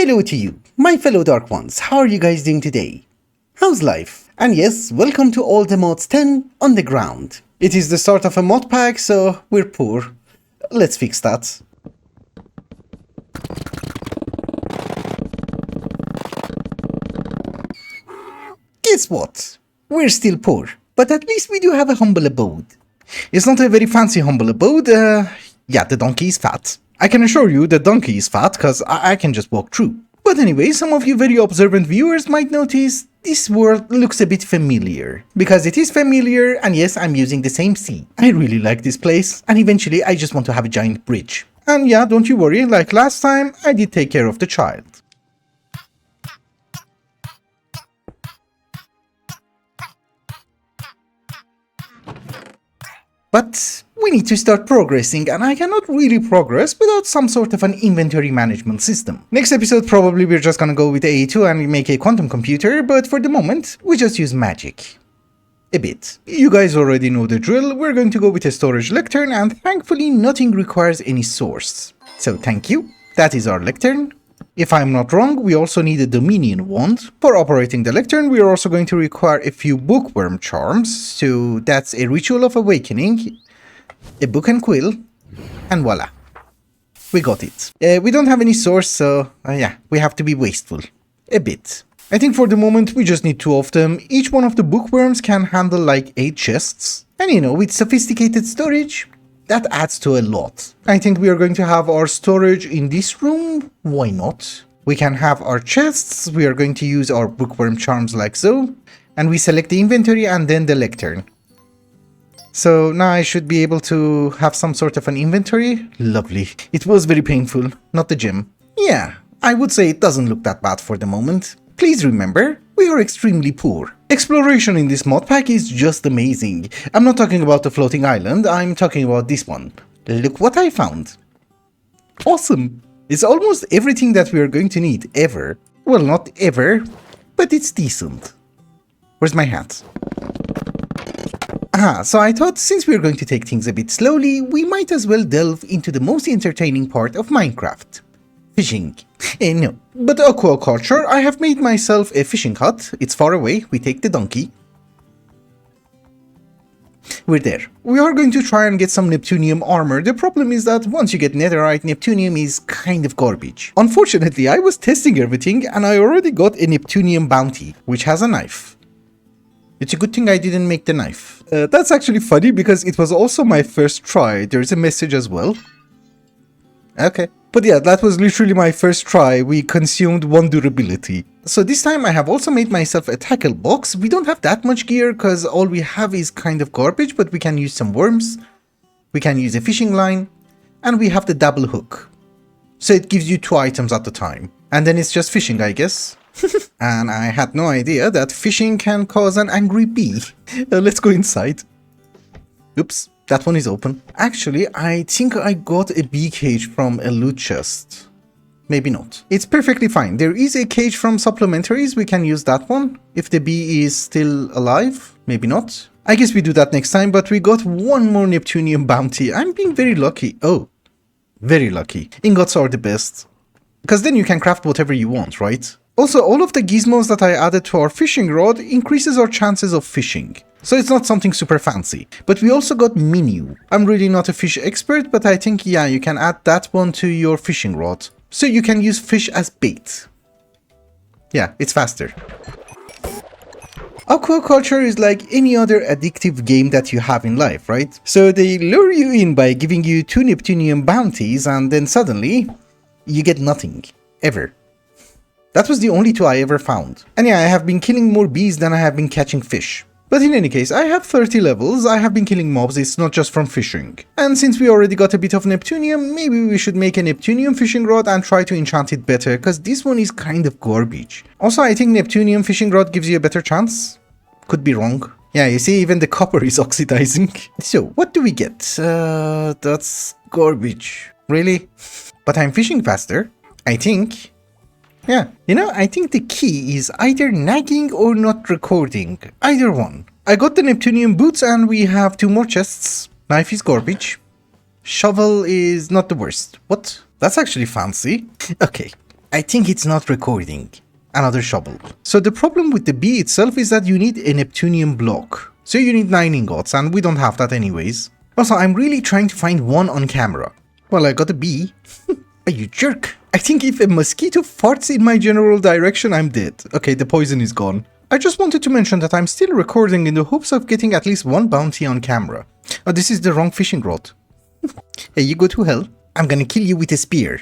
Hello to you, my fellow Dark Ones. How are you guys doing today? How's life? And yes, welcome to all the mods 10 on the ground. It is the start of a mod pack, so we're poor. Let's fix that. Guess what? We're still poor, but at least we do have a humble abode. It's not a very fancy humble abode, yeah, the donkey is fat. I can assure you the donkey is fat, cause I can just walk through. But anyway, some of you very observant viewers might notice this world looks a bit familiar. Because it is familiar, and yes, I'm using the same sea. I really like this place, and eventually I just want to have a giant bridge. And yeah, don't you worry, like last time, I did take care of the child. But we need to start progressing, and I cannot really progress without some sort of an inventory management system. Next episode probably we're just gonna go with A2 and make a quantum computer, but for the moment we just use magic. A bit. You guys already know the drill, we're going to go with a storage lectern, and thankfully nothing requires any source. So thank you, that is our lectern. If I'm not wrong, we also need a Dominion wand. For operating the lectern, we are also going to require a few bookworm charms, so that's a ritual of awakening, a book and quill, and voila. We got it. We don't have any source, so yeah, we have to be wasteful. A bit. I think for the moment we just need 2 of them. Each one of the bookworms can handle like 8 chests. And you know, with sophisticated storage, that adds to a lot. I think we are going to have our storage in this room. Why not? We can have our chests. We are going to use our bookworm charms like so. And we select the inventory and then the lectern. So now I should be able to have some sort of an inventory. Lovely. It was very painful, not the gym. Yeah, I would say it doesn't look that bad for the moment. Please remember, we are extremely poor. Exploration in this mod pack is just amazing. I'm not talking about the floating island, I'm talking about this one. Look what I found. Awesome. It's almost everything that we are going to need, ever. Well, not ever, but it's decent. Where's my hat? So I thought since we're going to take things a bit slowly, we might as well delve into the most entertaining part of Minecraft. Fishing. No, but aquaculture. I have made myself a fishing hut. It's far away. We take the donkey. We're there. We are going to try and get some Neptunium armor. The problem is that once you get netherite, Neptunium is kind of garbage. Unfortunately, I was testing everything and I already got a Neptunium bounty, which has a knife. It's a good thing I didn't make the knife. That's actually funny because it was also my first try. There's a message as well. Okay. But yeah, that was literally my first try. We consumed 1 durability. So this time I have also made myself a tackle box. We don't have that much gear because all we have is kind of garbage, but we can use some worms. We can use a fishing line. And we have the double hook. So it gives you 2 items at a time. And then it's just fishing, I guess. And I had no idea that fishing can cause an angry bee. Let's go inside. Oops. That one is open. Actually, I think I got a bee cage from a loot chest. Maybe not. It's perfectly fine. There is a cage from supplementaries. We can use that one. If the bee is still alive. Maybe not. I guess we do that next time, but we got 1 more Neptunium bounty. I'm being very lucky. Oh, very lucky. Ingots are the best. Because then you can craft whatever you want, right? Also, all of the gizmos that I added to our fishing rod increases our chances of fishing. So it's not something super fancy. But we also got Minu. I'm really not a fish expert, but I think, yeah, you can add that one to your fishing rod. So you can use fish as bait. Yeah, it's faster. Aquaculture is like any other addictive game that you have in life, right? So they lure you in by giving you 2 Neptunium bounties and then suddenly you get nothing. Ever. That was the only 2 I ever found. And yeah, I have been killing more bees than I have been catching fish. But in any case, I have 30 levels, I have been killing mobs, it's not just from fishing. And since we already got a bit of Neptunium, maybe we should make a Neptunium fishing rod and try to enchant it better, cause this one is kind of garbage. Also, I think Neptunium fishing rod gives you a better chance. Could be wrong. Yeah, you see, even the copper is oxidizing. So, what do we get? That's garbage. Really? But I'm fishing faster, I think. Yeah, you know, I think the key is either nagging or not recording. Either one. I got the Neptunium boots and we have 2 more chests. Knife is garbage. Shovel is not the worst. What? That's actually fancy. Okay. I think it's not recording. Another shovel. So the problem with the bee itself is that you need a Neptunium block. So you need 9 ingots, and we don't have that anyways. Also, I'm really trying to find one on camera. Well, I got a bee. You jerk. I think if a mosquito farts in my general direction, I'm dead. Okay, the poison is gone. I just wanted to mention that I'm still recording in the hopes of getting at least one bounty on camera. Oh, this is the wrong fishing rod. Hey, you go to hell. I'm gonna kill you with a spear.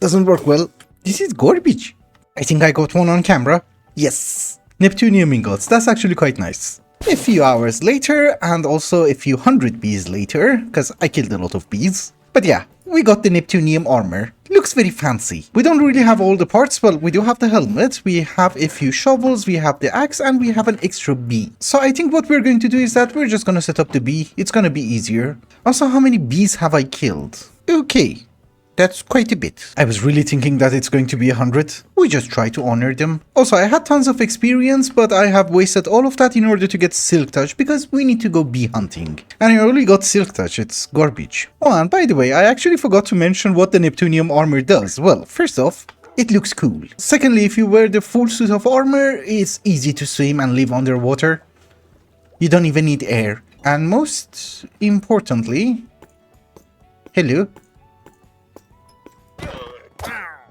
Doesn't work well. This is garbage. I think I got one on camera. Yes. Neptunium ingots. That's actually quite nice. A few hours later, and also a few hundred bees later, because I killed a lot of bees. But yeah, we got the Neptunium armor. Looks very fancy. We don't really have all the parts. Well, we do have the helmet, we have a few shovels, we have the axe, and we have an extra bee. So I think what we're going to do is that we're just gonna set up the bee. It's gonna be easier. Also, how many bees have I killed? Okay. That's quite a bit. I was really thinking that it's going to be 100. We just try to honor them. Also, I had tons of experience, but I have wasted all of that in order to get Silk Touch because we need to go bee hunting. And I only got Silk Touch, it's garbage. Oh, and by the way, I actually forgot to mention what the Neptunium armor does. Well, first off, it looks cool. Secondly, if you wear the full suit of armor, it's easy to swim and live underwater. You don't even need air. And most importantly... Hello?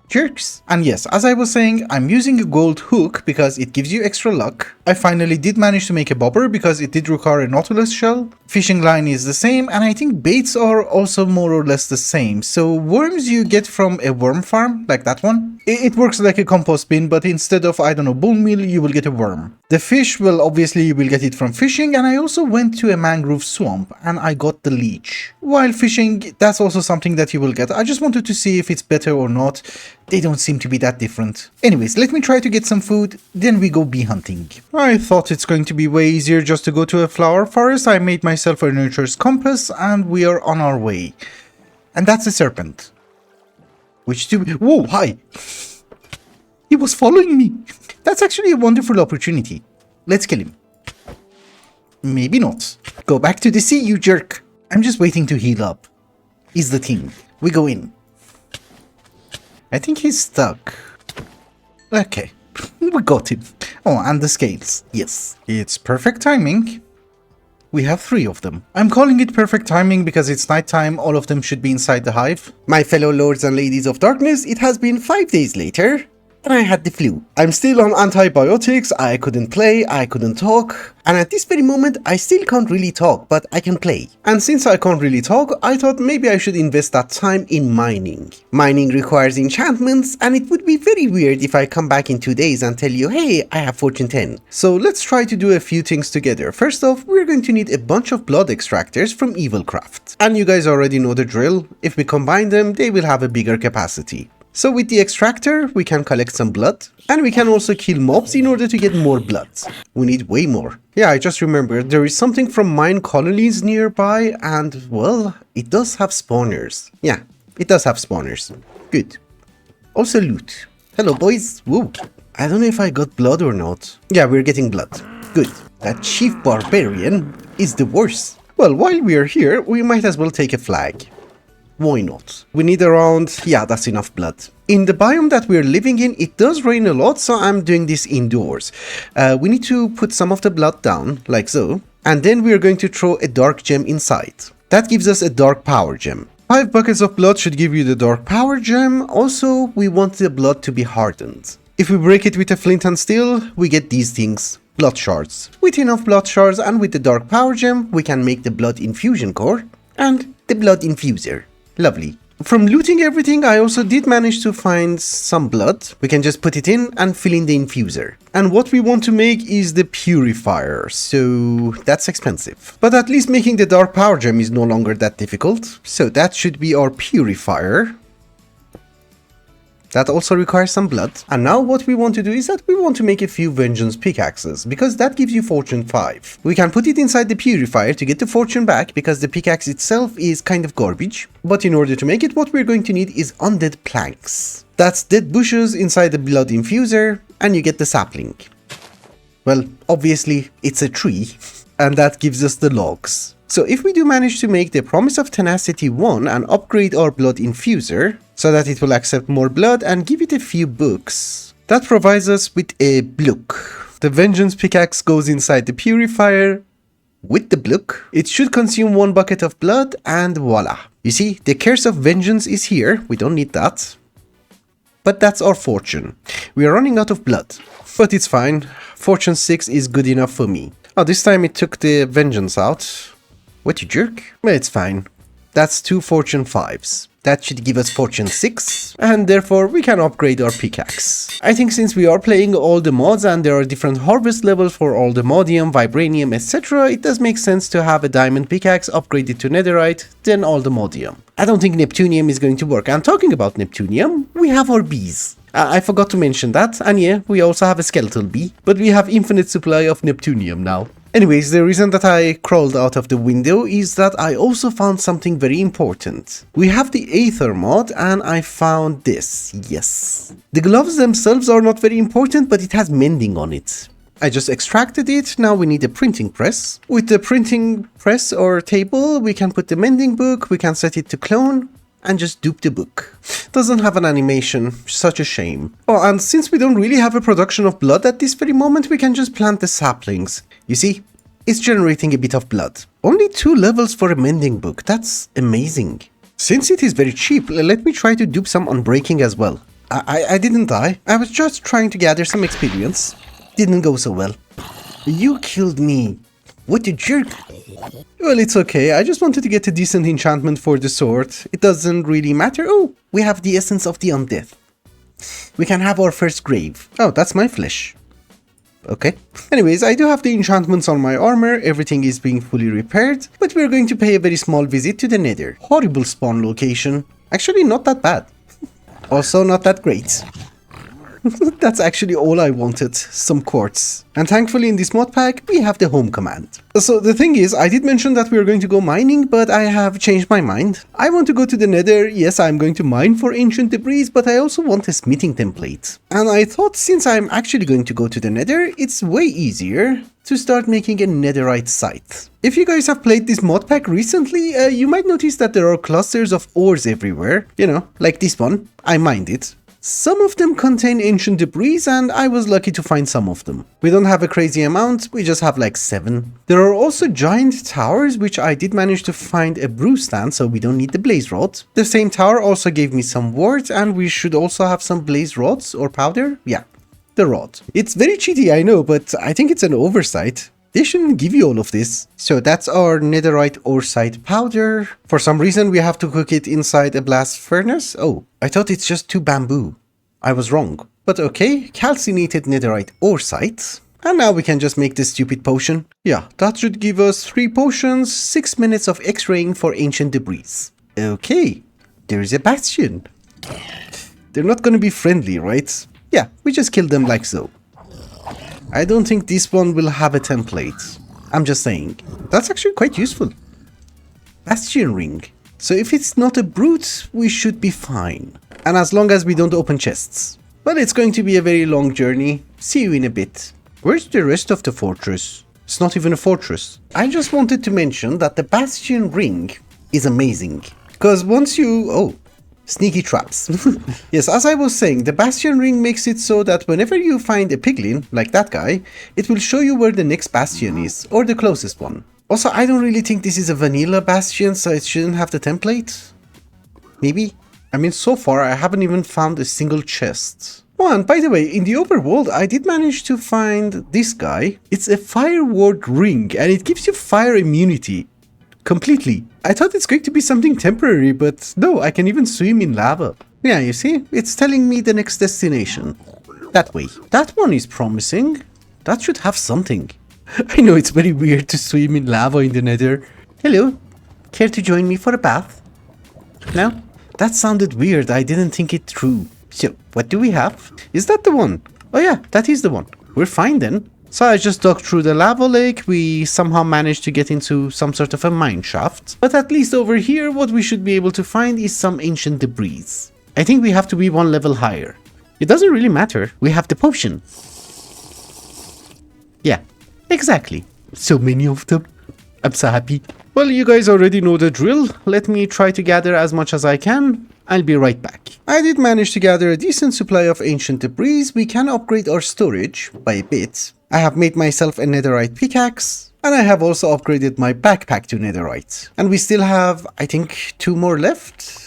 Jerks. And yes, as I was saying, I'm using a gold hook because it gives you extra luck. I finally did manage to make a bobber because it did require a nautilus shell. Fishing line is the same, and I think baits are also more or less the same. So worms you get from a worm farm, like that one. It works like a compost bin, but instead of, I don't know, bone meal, you will get a worm. The fish, well, obviously you will get it from fishing, and I also went to a mangrove swamp and I got the leech. While fishing, that's also something that you will get. I just wanted to see if it's better or not. They don't seem to be that different. Anyways, let me try to get some food, then we go bee hunting. I thought it's going to be way easier just to go to a flower forest. I made myself a nature's compass and we are on our way. And that's a serpent. Which to... Whoa, hi! He was following me. That's actually a wonderful opportunity. Let's kill him. Maybe not. Go back to the sea, you jerk. I'm just waiting to heal up. Is the thing. We go in. I think he's stuck. Okay, we got him. Oh, and the scales. Yes, it's perfect timing. We have 3 of them. I'm calling it perfect timing because it's nighttime, all of them should be inside the hive. My fellow lords and ladies of darkness, it has been 5 days later. And I had the flu. I'm still on antibiotics, I couldn't play, I couldn't talk. And at this very moment, I still can't really talk, but I can play. And since I can't really talk, I thought maybe I should invest that time in mining. Mining requires enchantments, and it would be very weird if I come back in 2 days and tell you, hey, I have fortune 10. So let's try to do a few things together. First off, we're going to need a bunch of blood extractors from Evilcraft. And you guys already know the drill. If we combine them, they will have a bigger capacity. So with the extractor, we can collect some blood, and we can also kill mobs in order to get more blood. We need way more. Yeah, I just remembered, there is something from mine colonies nearby, and, well, it does have spawners. Yeah, it does have spawners. Good. Also loot. Hello, boys. Whoa. I don't know if I got blood or not. Yeah, we're getting blood. Good. That chief barbarian is the worst. Well, while we are here, we might as well take a flag. Why not? We need around... yeah, that's enough blood. In the biome that we're living in, it does rain a lot, so I'm doing this indoors. We need to put some of the blood down, like so. And then we're going to throw a dark gem inside. That gives us a dark power gem. 5 buckets of blood should give you the dark power gem. Also, we want the blood to be hardened. If we break it with a flint and steel, we get these things. Blood shards. With enough blood shards and with the dark power gem, we can make the blood infusion core and the blood infuser. Lovely. From looting everything, I also did manage to find some blood. We can just put it in and fill in the infuser. And what we want to make is the purifier, so that's expensive. But at least making the dark power gem is no longer that difficult. So that should be our purifier. That also requires some blood. And now what we want to do is that we want to make a few vengeance pickaxes, because that gives you fortune 5. We can put it inside the purifier to get the fortune back, because the pickaxe itself is kind of garbage. But in order to make it, what we're going to need is undead planks. That's dead bushes inside the blood infuser, and you get the sapling. Well, obviously it's a tree, and that gives us the logs. So if we do manage to make the Promise of Tenacity 1 and upgrade our blood infuser so that it will accept more blood and give it a few books, that provides us with a blook. The Vengeance pickaxe goes inside the purifier with the blook. It should consume 1 bucket of blood and voila. You see, the Curse of Vengeance is here. We don't need that. But that's our fortune. We are running out of blood. But it's fine. Fortune 6 is good enough for me. Oh, this time it took the Vengeance out. What, you jerk? Well, it's fine. That's 2 Fortune 5s. That should give us Fortune 6, and therefore we can upgrade our pickaxe. I think since we are playing all the mods and there are different harvest levels for all the modium, vibranium, etc., it does make sense to have a diamond pickaxe upgraded to netherite, then all the modium. I don't think Neptunium is going to work. And talking about Neptunium, we have our bees. I forgot to mention that, and yeah, we also have a skeletal bee, but we have infinite supply of Neptunium now. Anyways, the reason that I crawled out of the window is that I also found something very important. We have the Aether mod and I found this, yes. The gloves themselves are not very important, but it has mending on it. I just extracted it, now we need a printing press. With the printing press or table, we can put the mending book, we can set it to clone, and just dupe the book. Doesn't have an animation, such a shame. Oh, and since we don't really have a production of blood at this very moment, we can just plant the saplings. You see, it's generating a bit of blood. Only 2 levels for a mending book, that's amazing. Since it is very cheap, let me try to dupe some unbreaking as well. I didn't die, I was just trying to gather some experience. Didn't go so well. You killed me. What a jerk. Well, it's okay. I just wanted to get a decent enchantment for the sword. It doesn't really matter. Oh, we have the essence of the undeath. We can have our first grave. Oh, that's my flesh. Okay. Anyways, I do have the enchantments on my armor. Everything is being fully repaired. But we're going to pay a very small visit to the Nether. Horrible spawn location. Actually, not that bad. Also, not that great. That's actually all I wanted, some quartz. And thankfully in this mod pack, we have the home command. So the thing is, I did mention that we are going to go mining, but I have changed my mind. I want to go to the Nether. Yes, I'm going to mine for ancient debris, but I also want a smithing template. And I thought since I'm actually going to go to the Nether, it's way easier to start making a netherite site. If you guys have played this mod pack recently, you might notice that there are clusters of ores everywhere. You know, like this one. I mined it. Some of them contain ancient debris and I was lucky to find some of them. We don't have a crazy amount, we just have like 7. There are also giant towers which I did manage to find a brew stand, so we don't need the blaze rod. The same tower also gave me some wart and we should also have some blaze rods or powder. Yeah, the rod. It's very cheaty, I know, but I think it's an oversight. They shouldn't give you all of this. So that's our netherite oresite powder. For some reason we have to cook it inside a blast furnace. Oh, I thought it's just 2 bamboo. I was wrong. But okay, calcinated netherite oresite. And now we can just make this stupid potion. Yeah, that should give us 3 potions, 6 minutes of x-raying for ancient debris. Okay, there is a bastion. They're not gonna be friendly, right? Yeah, we just kill them like so. I don't think this one will have a template. I'm just saying. That's actually quite useful. Bastion ring. So if it's not a brute, we should be fine. And as long as we don't open chests. But it's going to be a very long journey. See you in a bit. Where's the rest of the fortress? It's not even a fortress. I just wanted to mention that the Bastion ring is amazing. Because once you... Oh. Sneaky traps. Yes, as I was saying, the Bastion ring makes it so that whenever you find a piglin, like that guy, it will show you where the next bastion is, or the closest one. Also, I don't really think this is a vanilla bastion, so it shouldn't have the template. Maybe? I mean, so far I haven't even found a single chest. Oh, and by the way, in the overworld, I did manage to find this guy. It's a fire ward ring, and it gives you fire immunity. Completely. I thought it's going to be something temporary, but no, I can even swim in lava. Yeah, you see? It's telling me the next destination. That way. That one is promising. That should have something. I know it's very weird to swim in lava in the Nether. Hello. Care to join me for a bath? No? That sounded weird. I didn't think it through. So, what do we have? Is that the one? Oh yeah, that is the one. We're fine then. So I just dug through the lava lake, we somehow managed to get into some sort of a mine shaft. But at least over here, what we should be able to find is some ancient debris. I think we have to be 1 level higher. It doesn't really matter, we have the potion. Yeah, exactly. So many of them. I'm so happy. Well, you guys already know the drill. Let me try to gather as much as I can. I'll be right back. I did manage to gather a decent supply of ancient debris. We can upgrade our storage by a bit. I have made myself a netherite pickaxe. And I have also upgraded my backpack to netherite. And we still have, I think, 2 more left.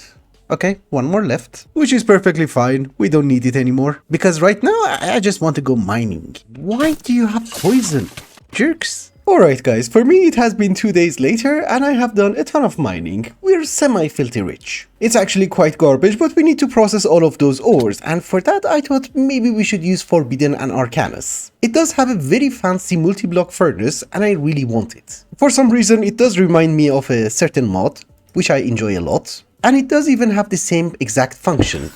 Okay, 1 more left, which is perfectly fine. We don't need it anymore. Because right now, I just want to go mining. Why do you have poison? Jerks. Alright guys, for me it has been 2 days later and I have done a ton of mining. We're semi-filthy rich. It's actually quite garbage, but we need to process all of those ores, and for that I thought maybe we should use Forbidden and Arcanus. It does have a very fancy multi-block furnace and I really want it. For some reason it does remind me of a certain mod, which I enjoy a lot. And it does even have the same exact function.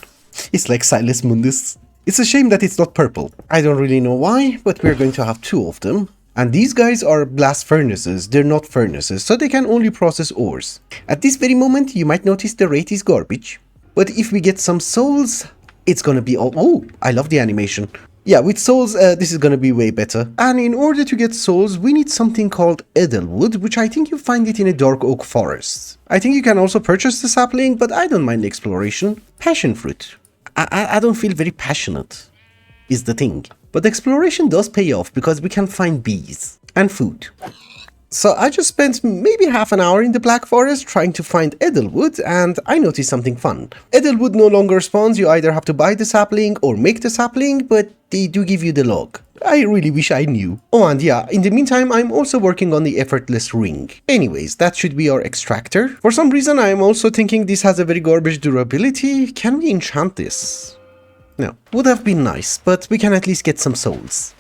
It's like Silas Mundus. It's a shame that it's not purple. I don't really know why, but we're going to have 2 of them. And these guys are blast furnaces, they're not furnaces, so they can only process ores. At this very moment, you might notice the rate is garbage. But if we get some souls, it's gonna be all... Oh, I love the animation. Yeah, with souls, this is gonna be way better. And in order to get souls, we need something called Edelwood, which I think you find it in a dark oak forest. I think you can also purchase the sapling, but I don't mind exploration. Passion fruit. I don't feel very passionate, is the thing. But exploration does pay off because we can find bees and food. So I just spent maybe half an hour in the Black Forest trying to find Edelwood, and I noticed something fun. Edelwood no longer spawns, you either have to buy the sapling or make the sapling, but they do give you the log. I really wish I knew. Oh, and yeah, in the meantime, I'm also working on the effortless ring. Anyways, that should be our extractor. For some reason, I'm also thinking this has a very garbage durability. Can we enchant this? No, would have been nice, but we can at least get some souls.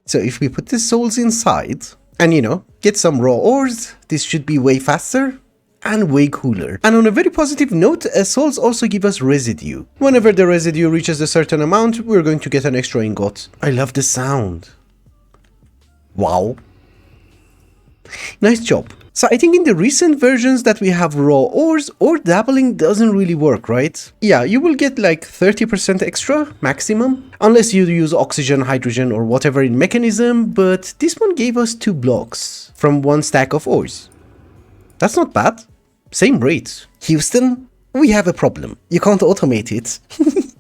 So if we put the souls inside, and you know, get some raw ores, this should be way faster and way cooler. And on a very positive note, souls also give us residue. Whenever the residue reaches a certain amount, we're going to get an extra ingot. I love the sound. Wow. Nice job. So I think in the recent versions that we have raw ores, ore dabbling doesn't really work, right? Yeah, you will get like 30% extra maximum, unless you use oxygen, hydrogen or whatever in mechanism, but this one gave us 2 blocks from 1 stack of ores. That's not bad. Same rate. Houston, we have a problem. You can't automate it.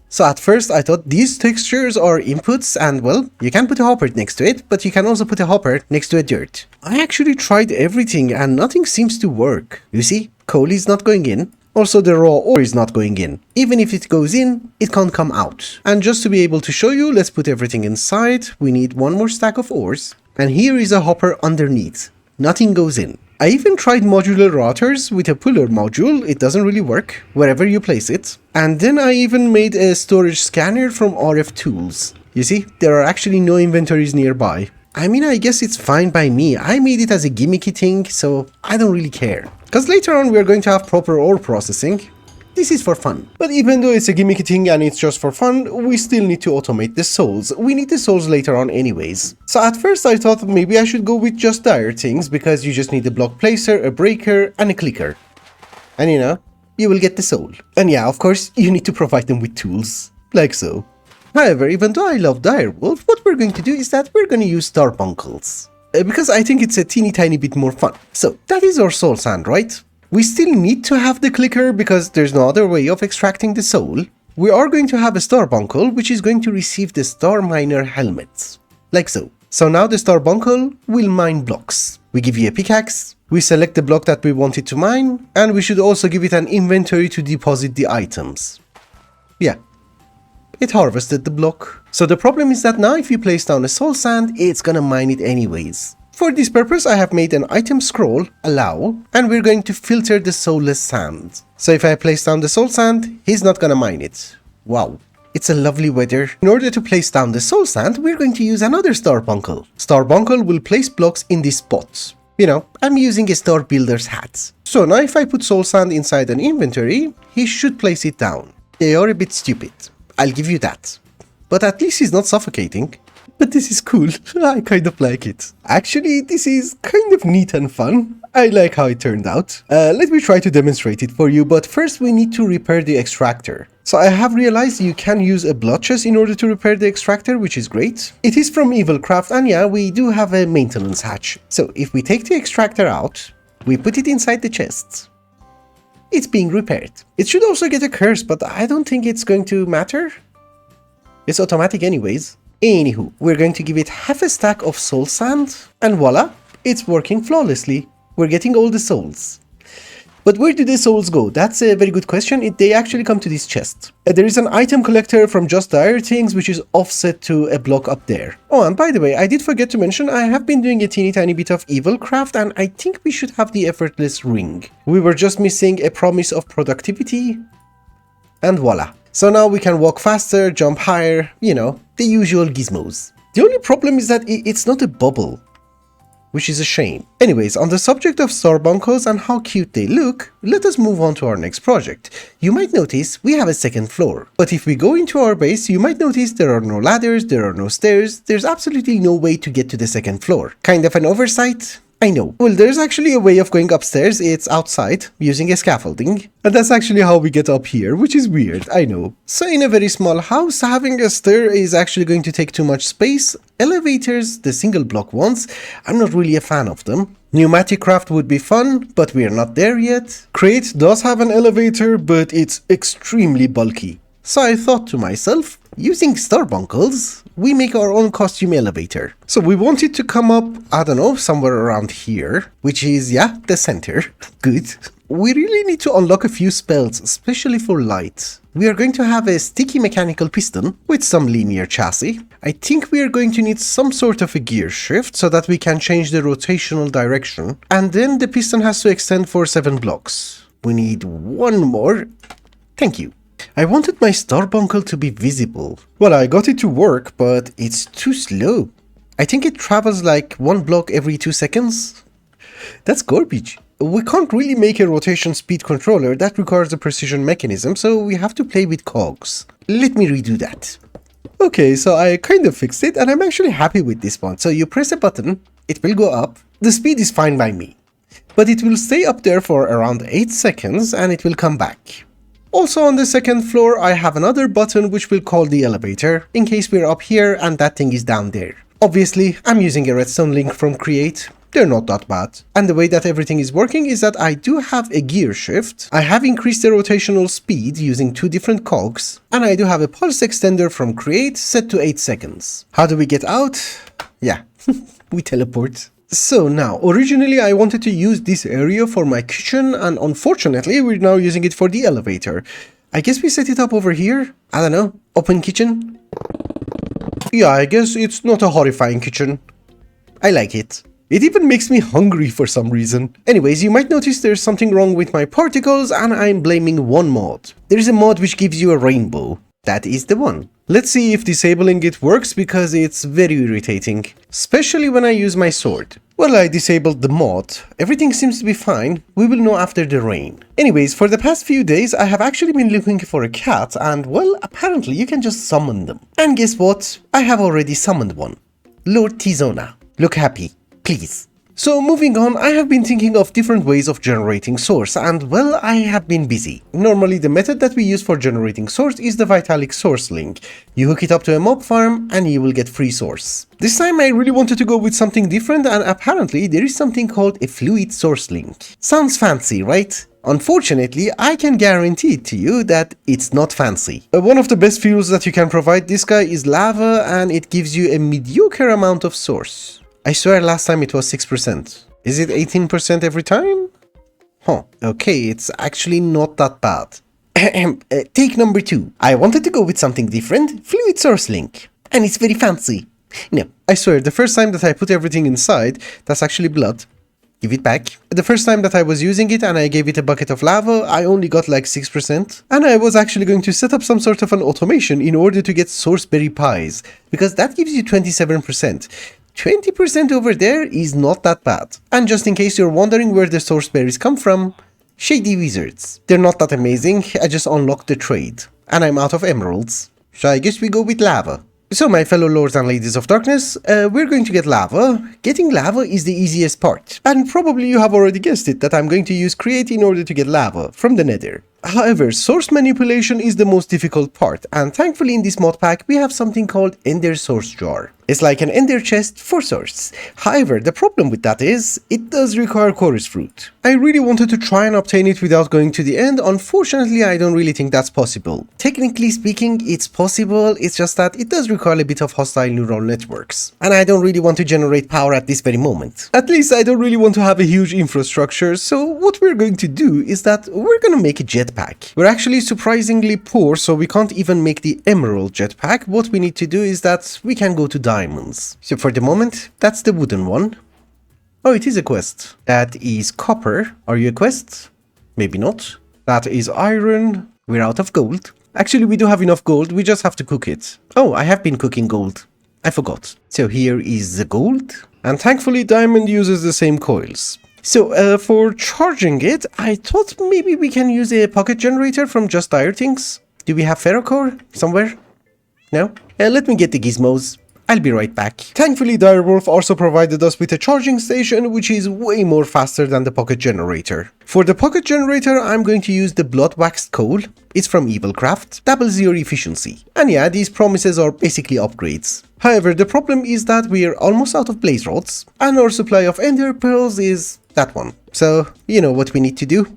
So at first I thought these textures are inputs and well, you can put a hopper next to it, but you can also put a hopper next to a dirt. I actually tried everything and nothing seems to work. You see, coal is not going in. Also the raw ore is not going in. Even if it goes in, it can't come out. And just to be able to show you, let's put everything inside. We need 1 more stack of ores. And here is a hopper underneath. Nothing goes in. I even tried modular routers with a puller module, it doesn't really work, wherever you place it. And then I even made a storage scanner from RF tools. You see, there are actually no inventories nearby. I mean, I guess it's fine by me, I made it as a gimmicky thing, so I don't really care. Cause later on we're going to have proper ore processing. This is for fun. But even though it's a gimmicky thing and it's just for fun, we still need to automate the souls. We need the souls later on anyways. So at first I thought maybe I should go with just dire things because you just need a block placer, a breaker and a clicker. And you know, you will get the soul. And yeah, of course, you need to provide them with tools. Like so. However, even though I love direwolf, what we're going to do is that we're going to use starbuncles. Because I think it's a teeny tiny bit more fun. So that is our soul sand, right? We still need to have the clicker because there's no other way of extracting the soul. We are going to have a starbuncle which is going to receive the star miner helmets. Like so. So now the starbuncle will mine blocks. We give you a pickaxe, we select the block that we want it to mine, and we should also give it an inventory to deposit the items. Yeah. It harvested the block. So the problem is that now if you place down a soul sand, it's gonna mine it anyways. For this purpose, I have made an item scroll, allow, and we're going to filter the soulless sand. So if I place down the soul sand, he's not gonna mine it. Wow. It's a lovely weather. In order to place down the soul sand, we're going to use another starbuncle. Starbuncle will place blocks in this spot. You know, I'm using a star builder's hat. So now if I put soul sand inside an inventory, he should place it down. They are a bit stupid. I'll give you that. But at least he's not suffocating. But this is cool, I kind of like it. Actually, this is kind of neat and fun. I like how it turned out. Let me try to demonstrate it for you, but first we need to repair the extractor. So I have realized you can use a blood chest in order to repair the extractor, which is great. It is from Evil Craft, and yeah, we do have a maintenance hatch. So if we take the extractor out, we put it inside the chest. It's being repaired. It should also get a curse, but I don't think it's going to matter. It's automatic anyways. Anywho, we're going to give it half a stack of soul sand, and voila, it's working flawlessly. We're getting all the souls. But where do the souls go? That's a very good question. They actually come to this chest. There is an item collector from Just Dire Things, which is offset to a block up there. Oh, and by the way, I did forget to mention, I have been doing a teeny tiny bit of evil craft, and I think we should have the effortless ring. We were just missing a promise of productivity, and voila. So now we can walk faster, jump higher, you know, the usual gizmos. The only problem is that it's not a bubble, which is a shame. Anyways, on the subject of starbunkles and how cute they look, let us move on to our next project. You might notice we have a second floor, but if we go into our base, you might notice there are no ladders, there are no stairs, there's absolutely no way to get to the second floor. Kind of an oversight? I know. Well, there's actually a way of going upstairs. It's outside, using a scaffolding. And that's actually how we get up here, which is weird, I know. So in a very small house, having a stair is actually going to take too much space. Elevators, the single block ones, I'm not really a fan of them. Pneumatic craft would be fun, but we're not there yet. Crate does have an elevator, but it's extremely bulky. So I thought to myself, using starbunkles, we make our own costume elevator. So we want it to come up, I don't know, somewhere around here, which is, yeah, the center. Good. We really need to unlock a few spells, especially for light. We are going to have a sticky mechanical piston with some linear chassis. I think we are going to need some sort of a gear shift so that we can change the rotational direction. And then the piston has to extend for 7 blocks. We need one more. Thank you. I wanted my starbuncle to be visible. Well, I got it to work, but it's too slow. I think it travels like 1 block every 2 seconds. That's garbage. We can't really make a rotation speed controller. That requires a precision mechanism, so we have to play with cogs. Let me redo that. Okay, so I kind of fixed it, and I'm actually happy with this one. So you press a button, it will go up. The speed is fine by me. But it will stay up there for around 8 seconds, and it will come back. Also on the second floor, I have another button which will call the elevator, in case we're up here and that thing is down there. Obviously, I'm using a redstone link from Create. They're not that bad. And the way that everything is working is that I do have a gear shift. I have increased the rotational speed using 2 different cogs. And I do have a pulse extender from Create set to 8 seconds. How do we get out? Yeah, we teleport. So now, originally I wanted to use this area for my kitchen, and unfortunately we're now using it for the elevator. I guess we set it up over here? I don't know, open kitchen? Yeah, I guess it's not a horrifying kitchen. I like it. It even makes me hungry for some reason. Anyways, you might notice there's something wrong with my particles, and I'm blaming one mod. There is a mod which gives you a rainbow. That is the one. Let's see if disabling it works, because it's very irritating. Especially when I use my sword. Well, I disabled the mod. Everything seems to be fine. We will know after the rain. Anyways, for the past few days, I have actually been looking for a cat, and well, apparently you can just summon them. And guess what? I have already summoned one. Lord Tizona. Look happy, please. So moving on, I have been thinking of different ways of generating source, and well, I have been busy. Normally the method that we use for generating source is the Vitalik source link. You hook it up to a mob farm and you will get free source. This time I really wanted to go with something different, and apparently there is something called a fluid source link. Sounds fancy, right? Unfortunately, I can guarantee to you that it's not fancy. One of the best fuels that you can provide this guy is lava, and it gives you a mediocre amount of source. I swear last time it was 6%. Is it 18% every time? Huh, okay, it's actually not that bad. Take number 2. I wanted to go with something different, fluid source link. And it's very fancy. No, I swear, the first time that I put everything inside, that's actually blood. Give it back. The first time that I was using it and I gave it a bucket of lava, I only got like 6%. And I was actually going to set up some sort of an automation in order to get sourceberry pies, because that gives you 27%. 20% over there is not that bad. And just in case you're wondering where the source berries come from, shady wizards. They're not that amazing, I just unlocked the trade. And I'm out of emeralds. So I guess we go with lava. So my fellow lords and ladies of darkness, we're going to get lava. Getting lava is the easiest part. And probably you have already guessed it, that I'm going to use Create in order to get lava from the Nether. However, source manipulation is the most difficult part, and thankfully in this mod pack we have something called Ender Source Jar. It's like an Ender chest for source. However, the problem with that is, it does require chorus fruit. I really wanted to try and obtain it without going to the end. Unfortunately, I don't really think that's possible. Technically speaking, it's possible, it's just that it does require a bit of hostile neural networks. And I don't really want to generate power at this very moment. At least I don't really want to have a huge infrastructure, so what we're going to do is that we're going to make a jetpack. We're actually surprisingly poor, so we can't even make the emerald jetpack. What we need to do is that we can go to diamonds. So for the moment, that's the wooden one. Oh, it is a quest. That is copper. Are you a quest? Maybe not. That is iron. We're out of gold. Actually, we do have enough gold. We just have to cook it. Oh, I have been cooking gold. I forgot. So here is the gold. And thankfully, diamond uses the same coils. So for charging it, I thought maybe we can use a pocket generator from Just Dire Things. Do we have ferrocore somewhere? No? Let me get the gizmos. I'll be right back. Thankfully, Direwolf also provided us with a charging station, which is way more faster than the pocket generator. For the pocket generator, I'm going to use the blood waxed coal. It's from Evilcraft. Doubles your efficiency. And yeah, these promises are basically upgrades. However, the problem is that we're almost out of blaze rods, and our supply of ender pearls is that one. So, you know what we need to do.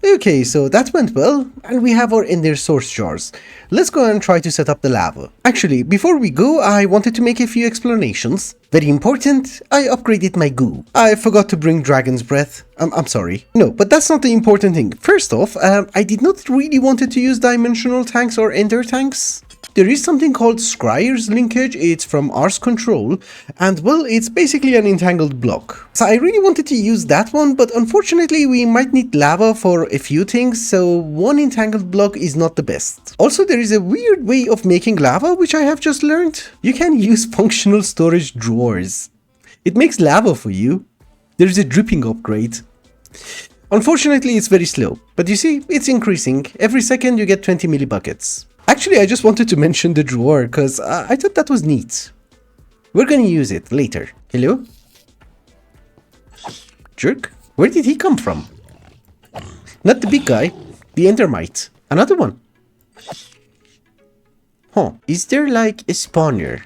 Okay, so that went well, and we have our ender source jars. Let's go and try to set up the lava. Actually, before we go, I wanted to make a few explanations. Very important, I upgraded my goo. I forgot to bring dragon's breath. I'm sorry. No, but that's not the important thing. First off, I did not really wanted to use dimensional tanks or ender tanks. There is something called Scryer's linkage. It's from Ars Control, and well, it's basically an entangled block. So I really wanted to use that one, but unfortunately we might need lava for a few things, so one entangled block is not the best. Also, there is a weird way of making lava, which I have just learned. You can use functional storage drawers. It makes lava for you. There is a dripping upgrade. Unfortunately, it's very slow, but you see, it's increasing. Every second you get 20 millibuckets. Actually, I just wanted to mention the drawer, because I thought that was neat. We're gonna use it later. Hello? Jerk? Where did he come from? Not the big guy, the endermite. Another one. Huh, is there like a spawner?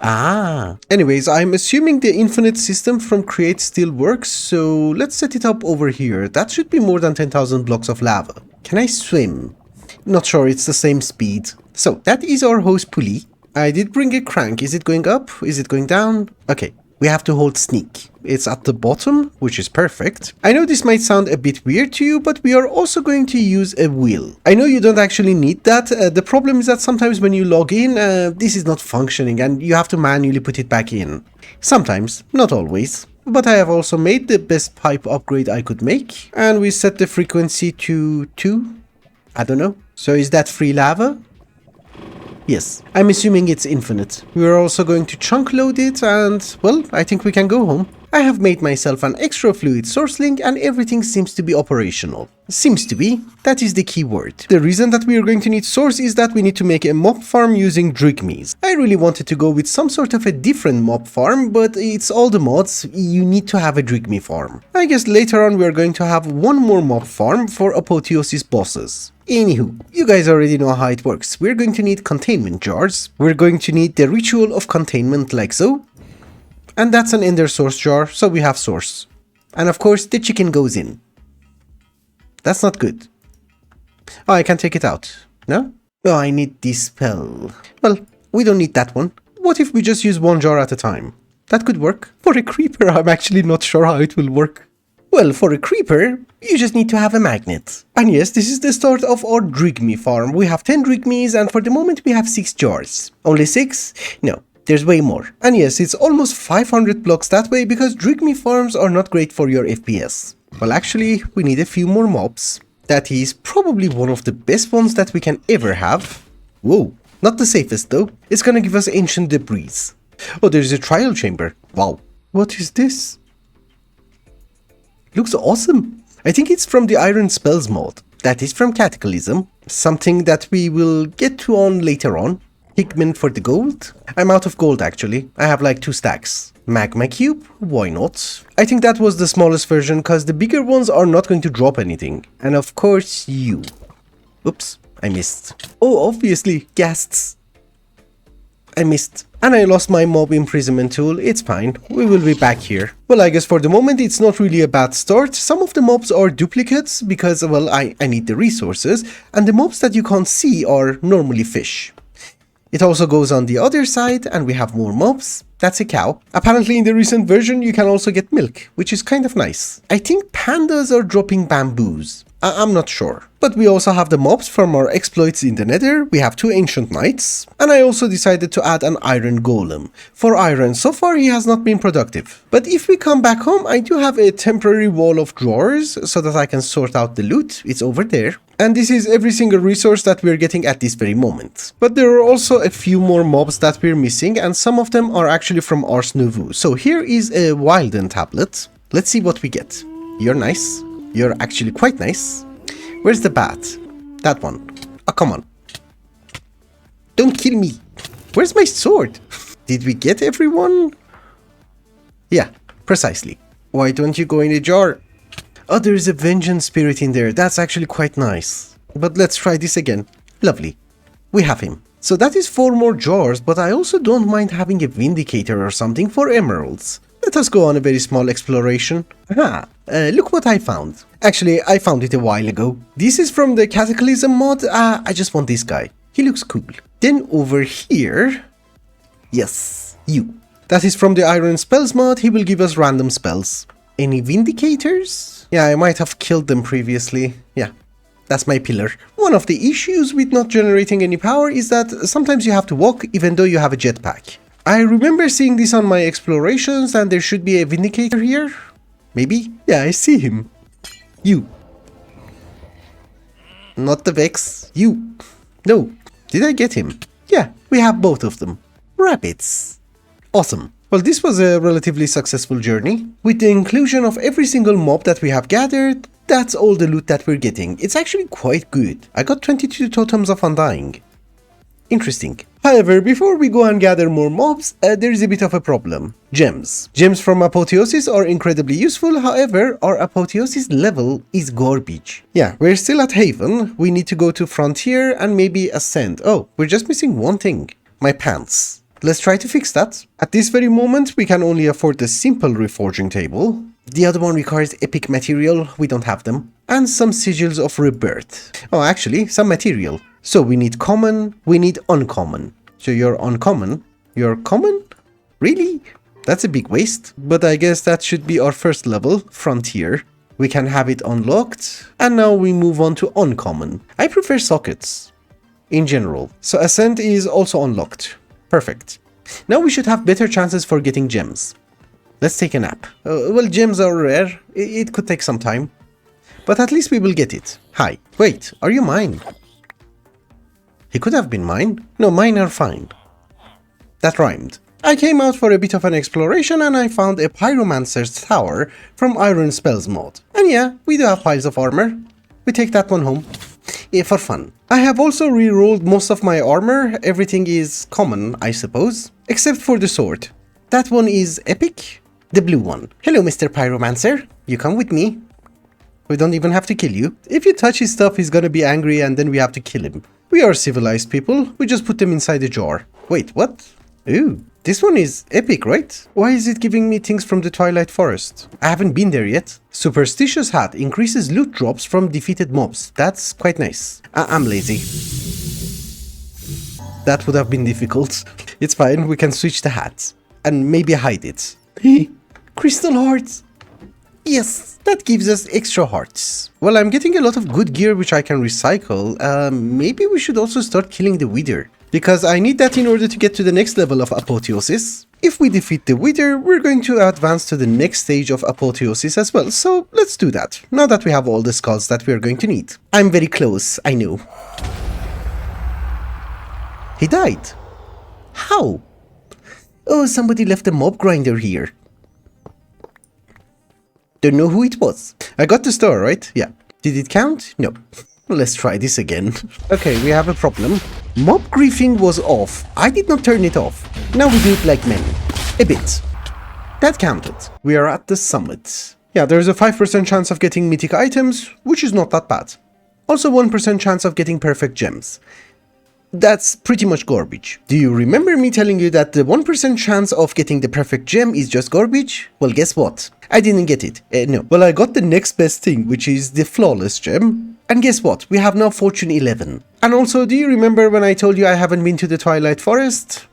Ah. Anyways, I'm assuming the infinite system from Create still works, so let's set it up over here. That should be more than 10,000 blocks of lava. Can I swim? Not sure, it's the same speed. So, that is our hose pulley. I did bring a crank. Is it going up? Is it going down? Okay, we have to hold sneak. It's at the bottom, which is perfect. I know this might sound a bit weird to you, but we are also going to use a wheel. I know you don't actually need that. The problem is that sometimes when you log in, this is not functioning and you have to manually put it back in. Sometimes, not always. But I have also made the best pipe upgrade I could make. And we set the frequency to 2. I don't know. So is that free lava? Yes. I'm assuming it's infinite. We're also going to chunk load it and, well, I think we can go home. I have made myself an extra fluid source link and everything seems to be operational. Seems to be. That is the key word. The reason that we are going to need source is that we need to make a mob farm using drigmies. I really wanted to go with some sort of a different mob farm, but it's all the mods. You need to have a drigmy farm. I guess later on we are going to have one more mob farm for Apotheosis bosses. Anywho, you guys already know how it works. We're going to need containment jars. We're going to need the ritual of containment like so. And that's an ender source jar, so we have source. And of course, the chicken goes in. That's not good. Oh, I can take it out. No? Oh, I need this spell. Well, we don't need that one. What if we just use one jar at a time? That could work. For a creeper, I'm actually not sure how it will work. Well, for a creeper, you just need to have a magnet. And yes, this is the start of our drigmy farm. We have 10 drigmies and for the moment we have 6 jars. Only 6? No. There's way more. And yes, it's almost 500 blocks that way because drigmy farms are not great for your FPS. Well, actually, we need a few more mobs. That is probably one of the best ones that we can ever have. Whoa, not the safest though. It's gonna give us ancient debris. Oh, there's a trial chamber. Wow. What is this? Looks awesome. I think it's from the Iron Spells mod. That is from Cataclysm. Something that we will get to on later on. Pigment for the gold. I'm out of gold actually. I have like 2 stacks. Magma cube? Why not? I think that was the smallest version because the bigger ones are not going to drop anything. And of course you. Oops, I missed. Oh, obviously, ghasts. I missed. And I lost my mob imprisonment tool. It's fine. We will be back here. Well, I guess for the moment it's not really a bad start. Some of the mobs are duplicates because, well, I need the resources. And the mobs that you can't see are normally fish. It also goes on the other side and we have more mobs. That's a cow. Apparently in the recent version you can also get milk, which is kind of nice. I think pandas are dropping bamboos. I'm not sure. But we also have the mobs from our exploits in the Nether. We have 2 ancient knights. And I also decided to add an iron golem. For iron, so far he has not been productive. But if we come back home, I do have a temporary wall of drawers so that I can sort out the loot. It's over there. And this is every single resource that we're getting at this very moment. But there are also a few more mobs that we're missing, and some of them are actually from Ars Nouveau. So here is a Wilden tablet. Let's see what we get. You're nice. You're actually quite nice. Where's the bat? That one. Oh, come on. Don't kill me. Where's my sword? Did we get everyone? Yeah, precisely. Why don't you go in a jar? Oh, there is a vengeance spirit in there. That's actually quite nice. But let's try this again. Lovely. We have him. So that is 4 more jars, but I also don't mind having a vindicator or something for emeralds. Let us go on a very small exploration. Aha, look what I found. Actually, I found it a while ago. This is from the Cataclysm mod. I just want this guy. He looks cool. Then over here... Yes, you. That is from the Iron Spells mod. He will give us random spells. Any vindicators? Yeah, I might have killed them previously. Yeah, that's my pillar. One of the issues with not generating any power is that sometimes you have to walk even though you have a jetpack. I remember seeing this on my explorations and there should be a vindicator here. Maybe? Yeah, I see him. You. Not the Vex. You. No. Did I get him? Yeah, we have both of them. Rabbits. Awesome. Well, this was a relatively successful journey. With the inclusion of every single mob that we have gathered, that's all the loot that we're getting. It's actually quite good. I got 22 totems of undying. Interesting. However, before we go and gather more mobs, there is a bit of a problem. Gems. Gems from Apotheosis are incredibly useful, however, our Apotheosis level is garbage. Yeah, we're still at Haven, we need to go to Frontier and maybe Ascend. Oh, we're just missing one thing. My pants. Let's try to fix that. At this very moment, we can only afford the simple reforging table. The other one requires epic material, we don't have them. And some sigils of rebirth. Oh, actually, some material. So we need common, we need uncommon. So you're uncommon, you're common? Really? That's a big waste. But I guess that should be our first level, Frontier. We can have it unlocked. And now we move on to uncommon. I prefer sockets, in general. So Ascent is also unlocked. Perfect. Now we should have better chances for getting gems. Let's take a nap. Well, gems are rare. It could take some time. But at least we will get it. Hi. Wait, are you mine? He could have been mine. No, mine are fine. That rhymed. I came out for a bit of an exploration and I found a Pyromancer's Tower from Iron Spells mod. And yeah, we do have piles of armor. We take that one home. Yeah, for fun. I have also re-rolled most of my armor. Everything is common, I suppose. Except for the sword. That one is epic. The blue one. Hello, Mr. Pyromancer. You come with me. We don't even have to kill you. If you touch his stuff, he's gonna be angry and then we have to kill him. We are civilized people. We just put them inside a jar. Wait, what? Ooh, this one is epic, right? Why is it giving me things from the Twilight Forest? I haven't been there yet. Superstitious Hat increases loot drops from defeated mobs. That's quite nice. I'm lazy. That would have been difficult. It's fine, we can switch the hats. And maybe hide it. Crystal hearts! Yes, that gives us extra hearts. Well, I'm getting a lot of good gear which I can recycle. Maybe we should also start killing the Wither. Because I need that in order to get to the next level of Apotheosis. If we defeat the Wither, we're going to advance to the next stage of Apotheosis as well. So let's do that, now that we have all the skulls that we're going to need. I'm very close, I know. He died. How? Oh, somebody left a mob grinder here. Don't know who it was. I got the star, right? Yeah. Did it count? No. Let's try this again. Okay, we have a problem. Mob griefing was off. I did not turn it off. Now we do it like men. A bit. That counted. We are at the summit. Yeah, there's a 5% chance of getting mythic items, which is not that bad. Also 1% chance of getting perfect gems. That's pretty much garbage. Do you remember me telling you that the 1% chance of getting the perfect gem is just garbage? Well, guess what? I didn't get it. No. Well, I got the next best thing, which is the flawless gem. And guess what? We have now Fortune 11. And also, do you remember when I told you I haven't been to the Twilight Forest?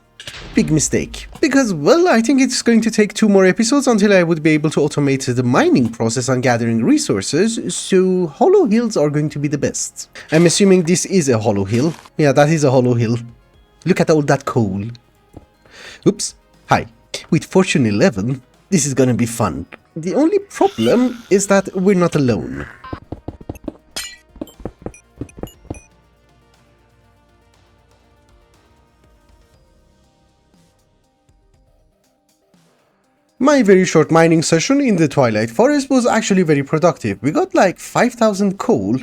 Big mistake. Because, well, I think it's going to take 2 more episodes until I would be able to automate the mining process on gathering resources, so hollow hills are going to be the best. I'm assuming this is a hollow hill. Yeah, that is a hollow hill. Look at all that coal. Oops. Hi. With Fortune 11, this is gonna be fun. The only problem is that we're not alone. My very short mining session in the Twilight Forest was actually very productive. We got like 5,000 coal,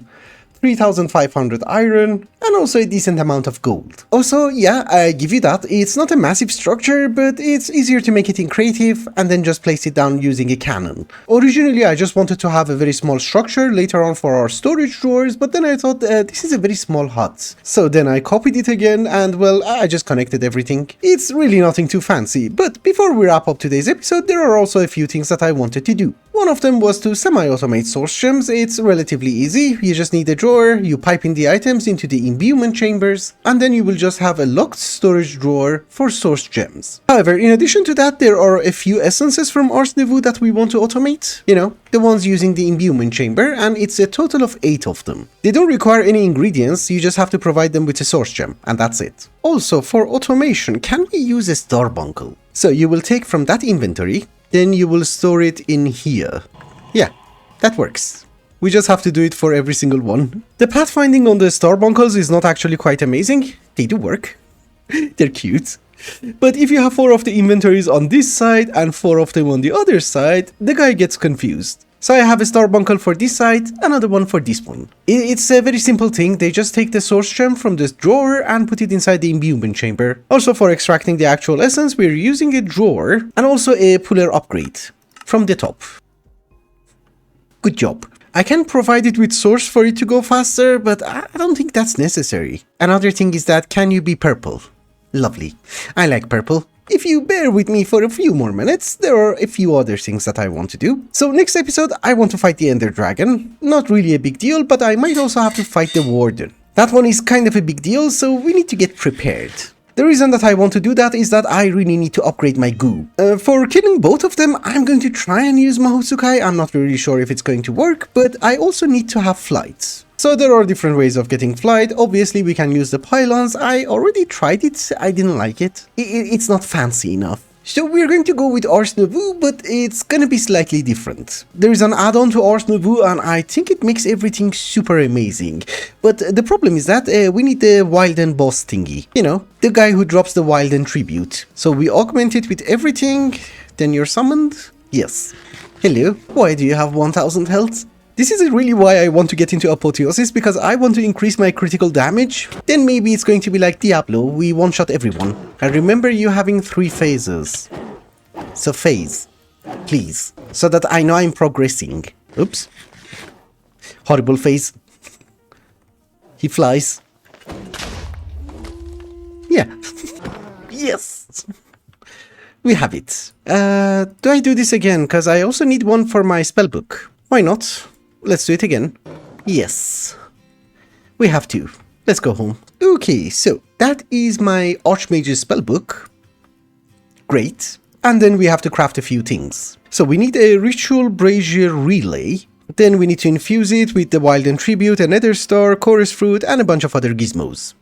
3,500 iron, and also a decent amount of gold. Also, yeah, I give you that, it's not a massive structure, but it's easier to make it in creative and then just place it down using a cannon. Originally, I just wanted to have a very small structure later on for our storage drawers, but then I thought this is a very small hut. So then I copied it again and, well, I just connected everything. It's really nothing too fancy, but before we wrap up today's episode, there are also a few things that I wanted to do. One of them was to semi-automate source gems. It's relatively easy. You just need a drawer, you pipe in the items into the imbuement chambers, and then you will just have a locked storage drawer for source gems. However, in addition to that, there are a few essences from Ars Nouveau that we want to automate. You know, the ones using the imbuement chamber, and it's a total of 8 of them. They don't require any ingredients, you just have to provide them with a source gem, and that's it. Also, for automation, can we use a starbuncle? So you will take from that inventory, then you will store it in here. Yeah, that works. We just have to do it for every single one. The pathfinding on the starbuncles is not actually quite amazing. They do work. They're cute. But if you have 4 of the inventories on this side and 4 of them on the other side, the guy gets confused. So I have a starbuncle for this side, another one for this one. It's a very simple thing, they just take the source gem from this drawer and put it inside the imbuement chamber. Also for extracting the actual essence, we're using a drawer and also a puller upgrade from the top. Good job. I can provide it with source for it to go faster, but I don't think that's necessary. Another thing is that, can you be purple? Lovely. I like purple. If you bear with me for a few more minutes, there are a few other things that I want to do. So next episode, I want to fight the Ender Dragon. Not really a big deal, but I might also have to fight the Warden. That one is kind of a big deal, so we need to get prepared. The reason that I want to do that is that I really need to upgrade my goo. For killing both of them, I'm going to try and use Mahotsukai. I'm not really sure if it's going to work, but I also need to have flight. So there are different ways of getting flight. Obviously, we can use the pylons. I already tried it. I didn't like it. It's not fancy enough. So we're going to go with Ars Nouveau, but it's gonna be slightly different. There is an add-on to Ars Nouveau, and I think it makes everything super amazing. But the problem is that we need the Wilden boss thingy. You know, the guy who drops the Wilden tribute. So we augment it with everything, then you're summoned. Yes. Hello, why do you have 1000 health? This is really why I want to get into Apotheosis, because I want to increase my critical damage. Then maybe it's going to be like Diablo, we one-shot everyone. I remember you having 3 phases. So phase, please, so that I know I'm progressing. Oops. Horrible phase. He flies. Yeah. Yes. We have it. Do I do this again? Because I also need one for my spellbook. Why not? Let's do it again. Yes. We have to. Let's go home. Okay, so that is my Archmage's spellbook. Great. And then we have to craft a few things. So we need a Ritual Brazier Relay. Then we need to infuse it with the Wilden Tribute, a Nether Star, Chorus Fruit, and a bunch of other gizmos.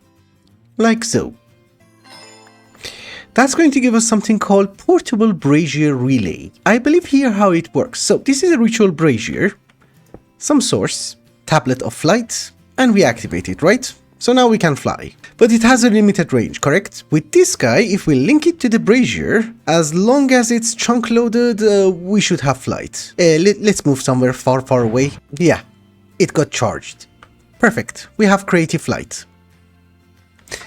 Like so. That's going to give us something called Portable Brazier Relay. I believe here how it works. So this is a Ritual Brazier. Some source, tablet of flight, and we activate it, right? So now we can fly. But it has a limited range, correct? With this guy, if we link it to the brazier, as long as it's chunk loaded, we should have flight. Let's move somewhere far away. Yeah, it got charged. Perfect, we have creative flight.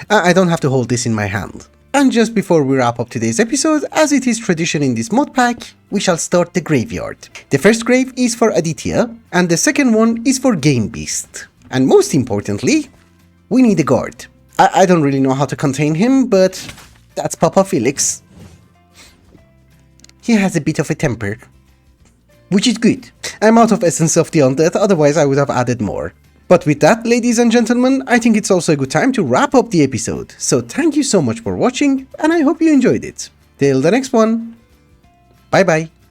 I don't have to hold this in my hand. And just before we wrap up today's episode, as it is tradition in this mod pack, we shall start the graveyard. The first grave is for Aditya, and the second one is for Game Beast. And most importantly, we need a guard. I don't really know how to contain him, but that's Papa Felix. He has a bit of a temper, which is good. I'm out of essence of the undead, otherwise I would have added more. But with that, ladies and gentlemen, I think it's also a good time to wrap up the episode. So thank you so much for watching, and I hope you enjoyed it. Till the next one, bye bye.